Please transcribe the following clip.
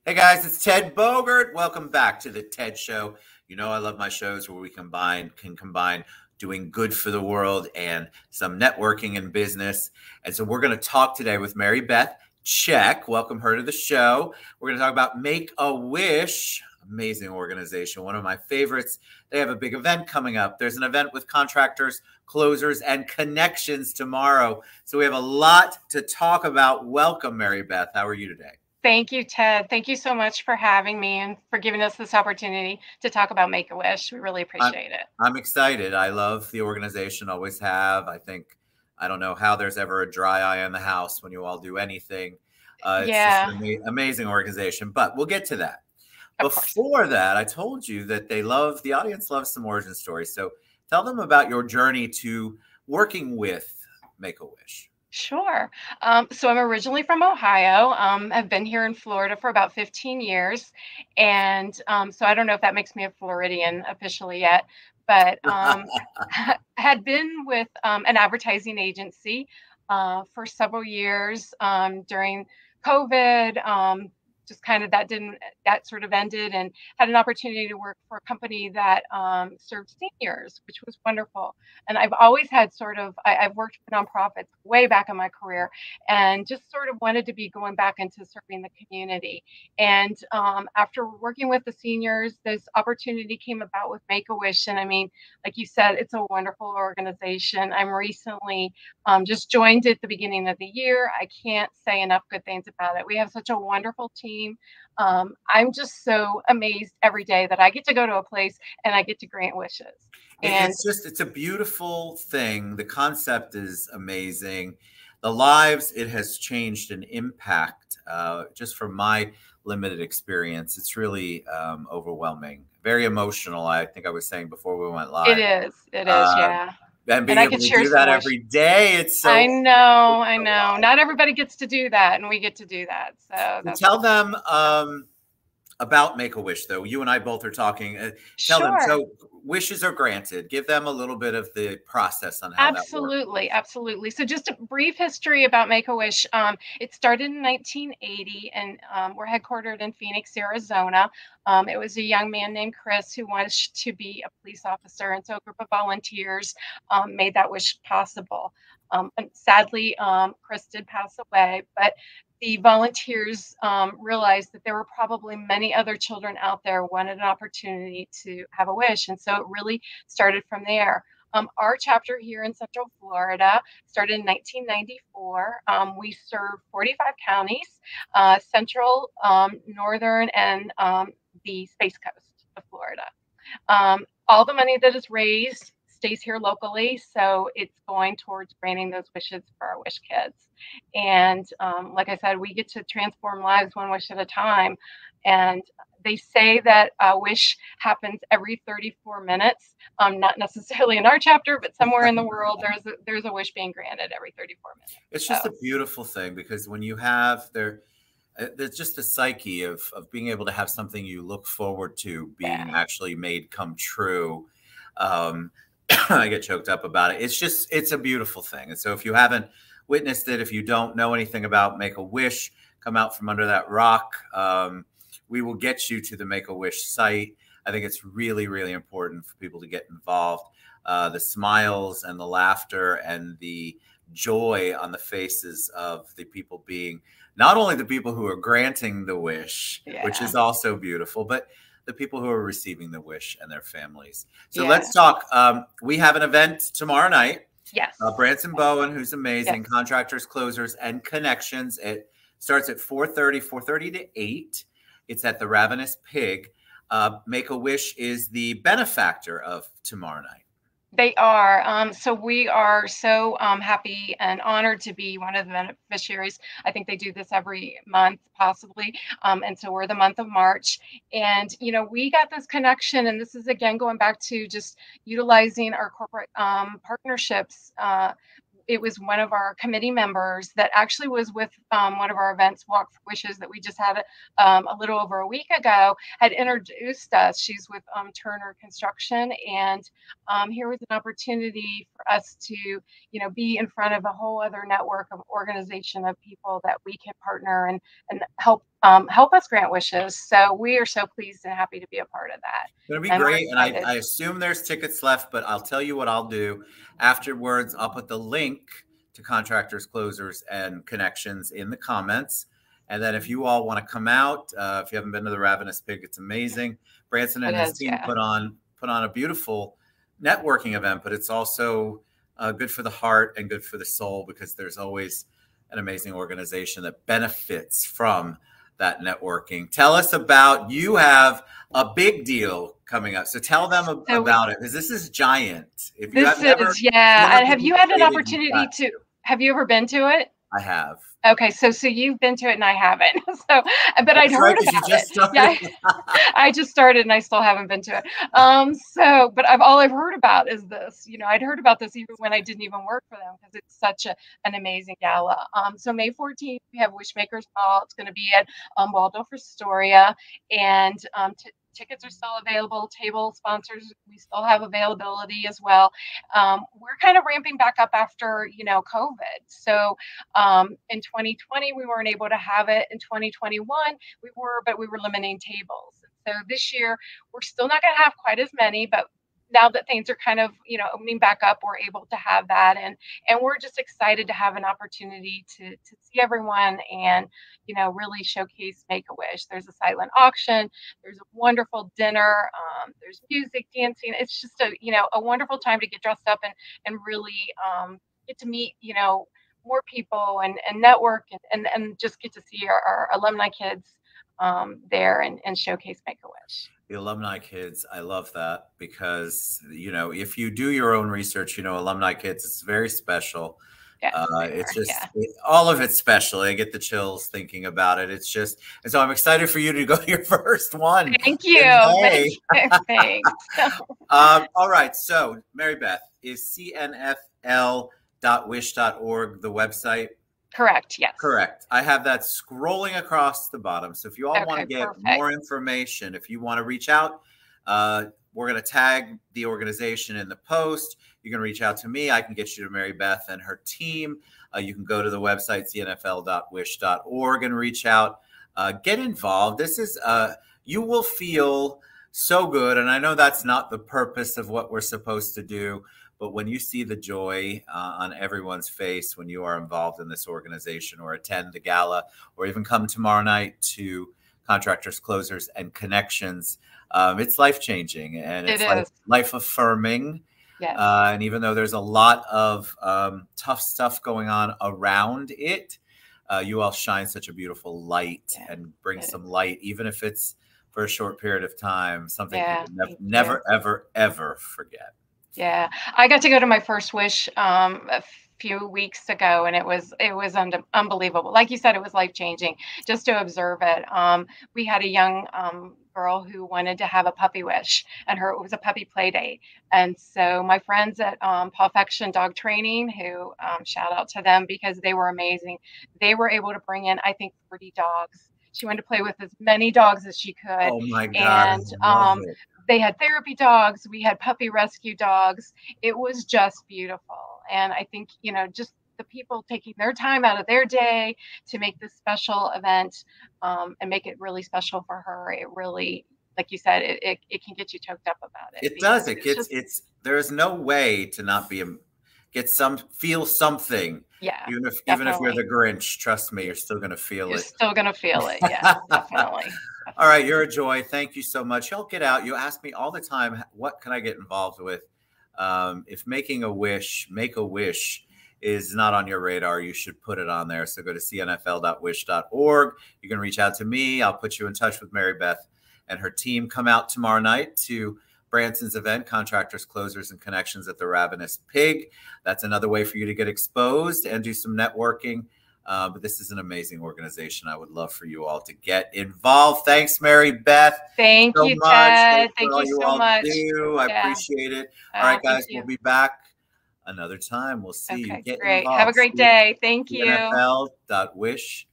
Hey guys, it's Ted Bogert. Welcome back to the Ted Show. You know I love my shows where we can combine doing good for the world and some networking and business. And so we're going to talk today with Mary Beth Czech. Welcome her to the show. We're going to talk about Make-A-Wish. Amazing organization, one of my favorites. They have a big event coming up. There's an event with contractors, closers, and connections tomorrow. So we have a lot to talk about. Welcome, Mary Beth. How are you today? Thank you, Ted. Thank you so much for having me and for giving us this opportunity to talk about Make-A-Wish. We really appreciate it. I'm excited. I love the organization, always have. I don't know how there's ever a dry eye in the house when you all do anything. It's just an amazing organization, but we'll get to that. Before that, I told you that the audience loves some origin stories. So tell them about your journey to working with Make-A-Wish. Sure. So I'm originally from Ohio. I've been here in Florida for about 15 years. And so I don't know if that makes me a Floridian officially yet, but had been with an advertising agency for several years during COVID. Just kind of that sort of ended, and had an opportunity to work for a company that served seniors, which was wonderful. And I've always had I've worked for nonprofits way back in my career, and just sort of wanted to be going back into serving the community. And after working with the seniors, this opportunity came about with Make-A-Wish. And I mean, like you said, it's a wonderful organization. I'm recently just joined at the beginning of the year. I can't say enough good things about it. We have such a wonderful team. I'm just so amazed every day that I get to go to a place and I get to grant wishes. And it's a beautiful thing. The concept is amazing. The lives it has changed and impact, just from my limited experience, it's really overwhelming, very emotional. I think I was saying before we went live. It is, yeah. And being able to do that every day, it's so. I know. Not everybody gets to do that, and we get to do that. So tell them about Make-A-Wish, though. You and I both are talking. Tell them. So wishes are granted. Give them a little bit of the process on how that works. Absolutely. So just a brief history about Make-A-Wish. It started in 1980, and we're headquartered in Phoenix, Arizona. It was a young man named Chris who wanted to be a police officer, and so a group of volunteers made that wish possible. And sadly, Chris did pass away, but the volunteers realized that there were probably many other children out there who wanted an opportunity to have a wish. And so it really started from there. Our chapter here in Central Florida started in 1994. We serve 45 counties, central, northern, and the Space Coast of Florida. All the money that is raised stays here locally, so it's going towards granting those wishes for our wish kids. And like I said, we get to transform lives one wish at a time. And they say that a wish happens every 34 minutes. Not necessarily in our chapter, but somewhere in the world, there's a wish being granted every 34 minutes. It's just a beautiful thing, because when you have there's just a psyche of being able to have something you look forward to being actually made come true. I get choked up about it. It's a beautiful thing. And so if you haven't witnessed it, if you don't know anything about Make-A-Wish, come out from under that rock. We will get you to the Make-A-Wish site. I think it's really, really important for people to get involved. The smiles and the laughter and the joy on the faces of the people being, not only the people who are granting the wish, which is also beautiful, but the people who are receiving the wish and their families. So let's talk. We have an event tomorrow night. Yes. Branson Bowen, who's amazing, Contractors, Closers, and Connections. It starts at 4:30 to 8. It's at the Ravenous Pig. Make-A-Wish is the benefactor of tomorrow night. They are. So we are so happy and honored to be one of the beneficiaries. I think they do this every month, possibly. And so we're the month of March. And, you know, we got this connection. And this is, again, going back to just utilizing our corporate partnerships. It was one of our committee members that actually was with one of our events, Walk for Wishes, that we just had a little over a week ago, had introduced us. She's with Turner Construction, and here was an opportunity for us to, you know, be in front of a whole other network of organization of people that we can partner and help help us grant wishes. So we are so pleased and happy to be a part of that. It's going to be And great. And I assume there's tickets left, but I'll tell you what I'll do. Afterwards, I'll put the link to Contractors, Closers, and Connections in the comments. And then if you all want to come out, if you haven't been to the Ravenous Pig, it's amazing. Branson and his team put on a beautiful networking event, but it's also good for the heart and good for the soul, because there's always an amazing organization that benefits from that networking. Tell us about, you have a big deal coming up. So tell them about it, because this is giant. If you have never, have you had an opportunity to, have you ever been to it? I have. Okay, so you've been to it and I haven't. So, but I'd heard about it. Yeah, I just started and I still haven't been to it. But all I've heard about is this. You know, I'd heard about this even when I didn't even work for them, because it's such an amazing gala. So May 14th we have Wishmakers Hall. It's going to be at Waldorf Astoria, and tickets are still available. Table sponsors, we still have availability as well. We're kind of ramping back up after, COVID. So in 2020, we weren't able to have it. In 2021, but we were limiting tables. So this year, we're still not going to have quite as many, but now that things are kind of, opening back up, we're able to have that. And we're just excited to have an opportunity to see everyone and, really showcase Make-A-Wish. There's a silent auction. There's a wonderful dinner. There's music, dancing. It's just a wonderful time to get dressed up and really get to meet, more people and network and just get to see our alumni kids there and showcase Make-A-Wish. The alumni kids, I love that, because, if you do your own research, alumni kids, it's very special. Yes, it's just all of it's special. I get the chills thinking about it. It's just, and so I'm excited for you to go to your first one. Thank you. Thanks. All right. So Mary Beth, is cnfl.wish.org the website? Correct. Yes. Correct. I have that scrolling across the bottom. So if you all want to get more information, if you want to reach out, we're going to tag the organization in the post. You can reach out to me. I can get you to Mary Beth and her team. You can go to the website, cnfl.wish.org, and reach out. Get involved. This is, you will feel so good. And I know that's not the purpose of what we're supposed to do, but when you see the joy on everyone's face when you are involved in this organization, or attend the gala, or even come tomorrow night to Contractors, Closers, and Connections, it's life-changing, and it's life-affirming. Yes. And even though there's a lot of tough stuff going on around it, you all shine such a beautiful light and bring some light, even if it's for a short period of time, something you never, ever, ever forget. Yeah, I got to go to my first Wish a few weeks ago, and it was unbelievable. Like you said, it was life-changing just to observe it. We had a young girl who wanted to have a puppy wish, and it was a puppy play date. And so my friends at Pawfection Dog Training, who shout out to them because they were amazing. They were able to bring in, I think, 40 dogs. She wanted to play with as many dogs as she could. Oh my God! And they had therapy dogs. We had puppy rescue dogs. It was just beautiful. And I think, just the people taking their time out of their day to make this special event and make it really special for her. It really, like you said, it can get you choked up about it. It does. There's no way to not feel something. Yeah. Even if you're the Grinch, trust me, you're still going to feel it. You're still going to feel it. Yeah, definitely. All right. You're a joy. Thank you so much. Y'all get out. You ask me all the time, what can I get involved with? If making a wish, Make-A-Wish is not on your radar, you should put it on there. So go to cnfl.wish.org. You can reach out to me. I'll put you in touch with Mary Beth and her team. Come out tomorrow night to Branson's event, Contractors, Closers, and Connections at the Ravenous Pig. That's another way for you to get exposed and do some networking. But this is an amazing organization. I would love for you all to get involved. Thanks, Mary Beth. Thank you, Ted. Thank you so much. I appreciate it. All right, guys, we'll be back another time. We'll see you. Get great. involved. Have a great day. Thank you. NFL.wish.org.